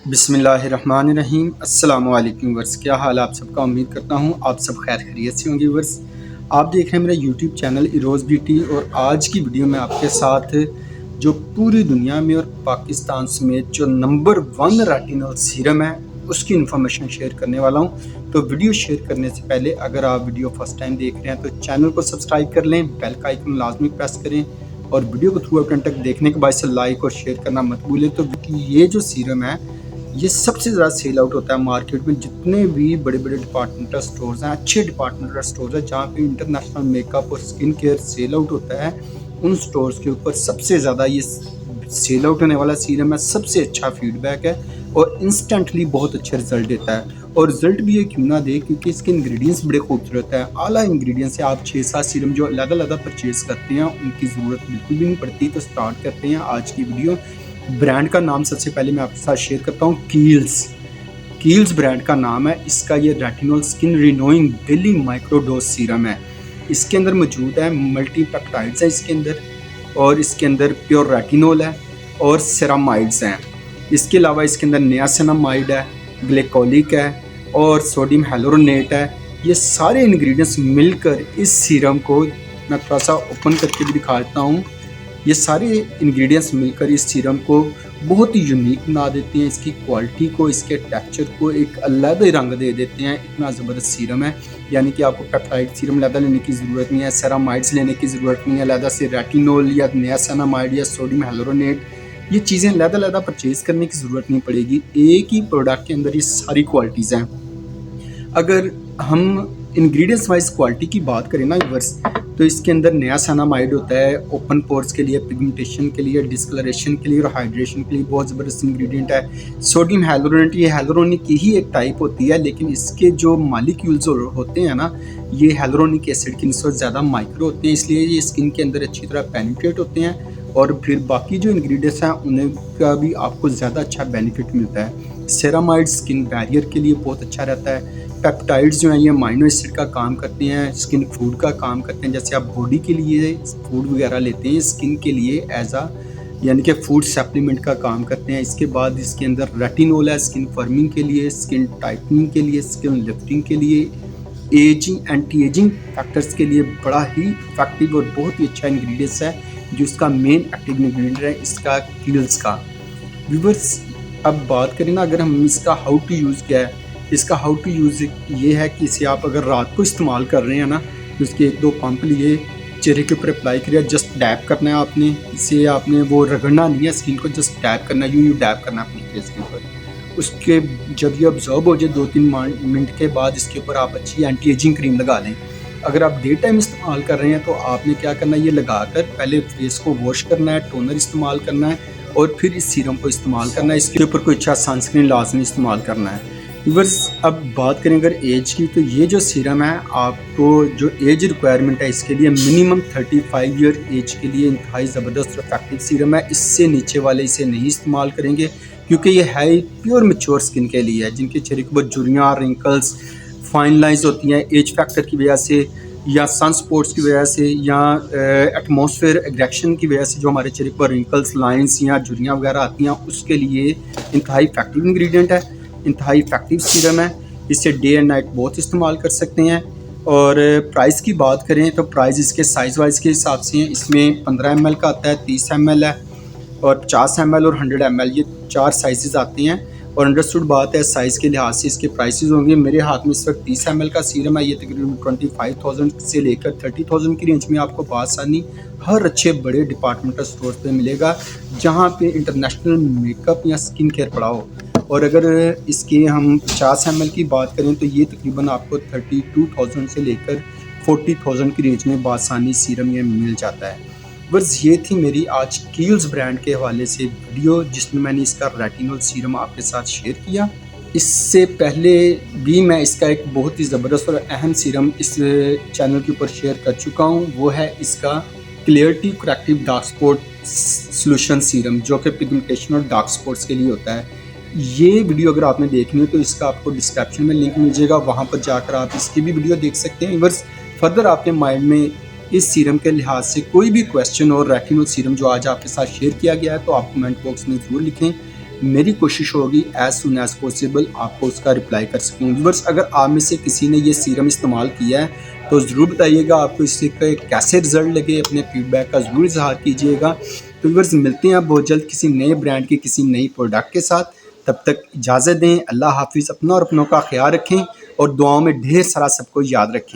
बिस्मिल्लाहिर्रहमानिर्रहीम। अस्सलामु अलैकुम वर्स, क्या हाल आप सबका। उम्मीद करता हूँ आप सब खैर खैरियत से होंगे वर्स। आप देख रहे हैं मेरा यूट्यूब चैनल इरोज़ ब्यूटी और आज की वीडियो में आपके साथ जो पूरी दुनिया में और पाकिस्तान समेत जो नंबर 1 रेटिनल सीरम है उसकी इन्फॉर्मेशन शेयर करने वाला हूँ। तो वीडियो शेयर करने से पहले अगर आप वीडियो फर्स्ट टाइम देख रहे हैं तो चैनल को सब्सक्राइब कर लें, बेल का आइकन लाजमी प्रेस करें और वीडियो को थ्रू आउट तक देखने के बाद से लाइक और शेयर करना मत भूलें। तो ये जो सीरम है ये सबसे ज़्यादा सेल आउट होता है मार्केट में। जितने भी बड़े बड़े डिपार्टमेंटल स्टोर्स हैं, अच्छे डिपार्टमेंटल स्टोर्स हैं जहाँ पे इंटरनेशनल मेकअप और स्किन केयर सेल आउट होता है, उन स्टोर्स के ऊपर सबसे ज़्यादा ये सेल आउट होने वाला सीरम है। सबसे अच्छा फीडबैक है और इंस्टेंटली बहुत अच्छे रिजल्ट देता है। और रिजल्ट भी ये क्यों ना दे, क्योंकि इसके इंग्रेडिएंट्स बड़े खूबसूरत है, आला इंग्रेडिएंट्स है। आप 6-7 सीरम जो अलग-अलग परचेज करते हैं उनकी ज़रूरत बिल्कुल भी नहीं पड़ती। तो स्टार्ट करते हैं आज की वीडियो। ब्रांड का नाम सबसे पहले मैं आपके साथ शेयर करता हूँ, कील्स ब्रांड का नाम है इसका। ये रेटिनॉल स्किन रिनोइंग डेली माइक्रोडोज सीरम है। इसके अंदर मौजूद है मल्टीपेप्टाइड्स है इसके अंदर, और इसके अंदर प्योर रेटिनॉल है और सेरामाइड्स हैं। इसके अलावा इसके अंदर नियासिनामाइड है, ग्लाइकोलिक है और सोडियम हाइलुरोनेट है। ये सारे इंग्रेडिएंट्स मिलकर इस सीरम को मैं थोड़ा सा ओपन करके भी दिखा देता हूँ। ये सारे इंग्रेडिएंट्स मिलकर इस सीरम को बहुत ही यूनिक बना देते हैं। इसकी क्वालिटी को, इसके टेक्सचर को एक अलग ही रंग दे देते हैं। इतना ज़बरदस्त सीरम है, यानी कि आपको पेप्टाइड सीरम अलग लेने की ज़रूरत नहीं है, सेरामाइड्स लेने की ज़रूरत नहीं है, अलग से रेटिनॉल या नियासिनामाइड या सोडियम हाइलुरोनेट, ये चीज़ें अलग परचेज़ करने की ज़रूरत नहीं पड़ेगी। एक ही प्रोडक्ट के अंदर ये सारी क्वालिटीज़ हैं। अगर हम इंग्रेडिएंट्स वाइज क्वालिटी की बात करें ना व्यूअर्स, तो इसके अंदर नियासिनामाइड होता है ओपन पोर्स के लिए, पिगमेंटेशन के लिए, डिस्कलरेशन के लिए और हाइड्रेशन के लिए बहुत ज़बरदस्त इंग्रेडिएंट है। सोडियम हाइलुरोनेट, ये हाइलुरोनिक की ही एक टाइप होती है, लेकिन इसके जो मॉलिक्यूल्स होते हैं ना, ये हाइलुरोनिक एसिड की निस्बत ज़्यादा माइक्रो होते हैं, इसलिए ये स्किन के अंदर अच्छी तरह पेनिट्रेट होते हैं और फिर बाकी जो इंग्रेडिएंट्स हैं उनका भी आपको ज़्यादा अच्छा बेनिफिट मिलता है। सेरामाइड स्किन बैरियर के लिए बहुत अच्छा रहता है। पेप्टाइड्स जो हैं ये अमीनो एसिड का काम करते हैं, स्किन फूड का काम करते हैं। जैसे आप बॉडी के लिए फूड वगैरह लेते हैं, स्किन के लिए एज आ यानी कि फूड सप्लीमेंट का काम करते हैं। इसके बाद इसके अंदर रेटिनॉल है स्किन फर्मिंग के लिए, स्किन टाइटनिंग के लिए, स्किन लिफ्टिंग के लिए, एजिंग एंटी एजिंग फैक्टर्स के लिए बड़ा ही इफेक्टिव और बहुत ही अच्छा इंग्रेडिएंट्स है, जो इसका मेन एक्टिव इंग्रेडिएंट है इसका कील्स का। व्यूअर्स, अब बात करें ना, अगर हम इसका हाउ टू यूज़ क्या है, इसका हाउ टू यूज़ ये है कि इसे आप अगर रात को इस्तेमाल कर रहे हैं ना, तो इसके 1-2 पंप लिए चेहरे के ऊपर अप्लाई करिए। जस्ट डैप करना है आपने, इसे आपने वो रगड़ना नहीं है स्किन को, जस्ट डैप करना है, यूँ डैप करना है अपने फेस के ऊपर। उसके जब ये ऑब्जर्व हो जाए 2-3 मिनट के बाद इसके ऊपर आप अच्छी एंटी एजिंग क्रीम लगा लें। अगर आप डे टाइम इस्तेमाल कर रहे हैं तो आपने क्या करना है, ये लगाकर पहले फेस को वॉश करना है, टोनर इस्तेमाल करना है और फिर इस सीरम को इस्तेमाल करना है। इसके ऊपर कोई अच्छा सनस्क्रीन लाजमी इस्तेमाल करना है। व्यूअर्स, अब बात करें अगर एज की, तो ये जो सीरम है आपको जो एज रिक्वायरमेंट है इसके लिए मिनिमम 35 ईयर एज के लिए इंतहाई ज़बरदस्त इफेक्टिव सीरम है। इससे नीचे वाले इसे नहीं इस्तेमाल करेंगे, क्योंकि ये है प्योर मैच्योर स्किन के लिए है, जिनके चेहरे के ऊपर झुर्रियाँ, रिंकल्स, फाइन लाइंस होती हैं एज फैक्टर की वजह से या सन स्पॉट्स की वजह से या एटमॉस्फेयर एग्रेक्शन की वजह से जो हमारे चेहरे पर रिंकल्स, लाइंस या झुर्रियाँ वगैरह आती हैं, उसके लिए इंतहाई इफेक्टिव इंग्रेडिएंट है, इंतहाई इफेक्टिव सीरम है। इसे डे एंड नाइट बोथ इस्तेमाल कर सकते हैं। और प्राइस की बात करें तो प्राइस इसके साइज़ वाइज के हिसाब से है। इसमें 15 ml का आता है, 30 ml है और 50 ml और 100 ml, ये 4 साइजेस आते हैं। और अंडरस्टूड बात है, साइज़ के लिहाज से इसके प्राइसेस होंगे। मेरे हाथ में इस वक्त 30 ml का सीरम है, ये तकरीबन 25,000 से लेकर 30,000 की रेंज में आपको बासानी हर अच्छे बड़े डिपार्टमेंटल स्टोर पे मिलेगा, जहाँ पे इंटरनेशनल मेकअप या स्किन केयर पड़ा हो। और अगर इसके हम 50 ml की बात करें तो ये तकरीबन आपको 32,000 से लेकर 40,000 की रेंज में बासानी सीरम ये मिल जाता है। बस ये थी मेरी आज कील्स ब्रांड के हवाले से वीडियो, जिसमें मैंने इसका रेटिनॉल सीरम आपके साथ शेयर किया। इससे पहले भी मैं इसका एक बहुत ही ज़बरदस्त और अहम सीरम इस चैनल के ऊपर शेयर कर चुका हूँ, वो है इसका clarity corrective dark spot solution serum, जो कि पिगमेंटेशन और डार्क स्पॉट्स के लिए होता है। ये वीडियो अगर आपने देखनी हो तो इसका आपको डिस्क्रिप्शन में लिंक मिल जाएगा, वहाँ पर जाकर आप इसकी भी वीडियो देख सकते हैं। बस फर्दर आपके माइंड में इस सीरम के लिहाज से कोई भी क्वेश्चन और रेटिनॉल सीरम जो आज आपके साथ शेयर किया गया है तो आप कमेंट बॉक्स में ज़रूर लिखें। मेरी कोशिश होगी एज़ सून एज़ पॉसिबल आपको उसका रिप्लाई कर सकूँ। व्यूअर्स, अगर आप में से किसी ने ये सीरम इस्तेमाल किया है तो ज़रूर बताइएगा आपको इससे कैसे रिज़ल्ट लगे, अपने फीडबैक का ज़रूर इज़हार कीजिएगा। तो व्यूअर्स, मिलते हैं आप बहुत जल्द किसी नए ब्रांड की किसी नई प्रोडक्ट के साथ। तब तक इजाज़त दें। अल्लाह हाफ़िज़। अपना और अपनों का ख्याल रखें और दुआओं में ढेर सारा सबको याद रखें।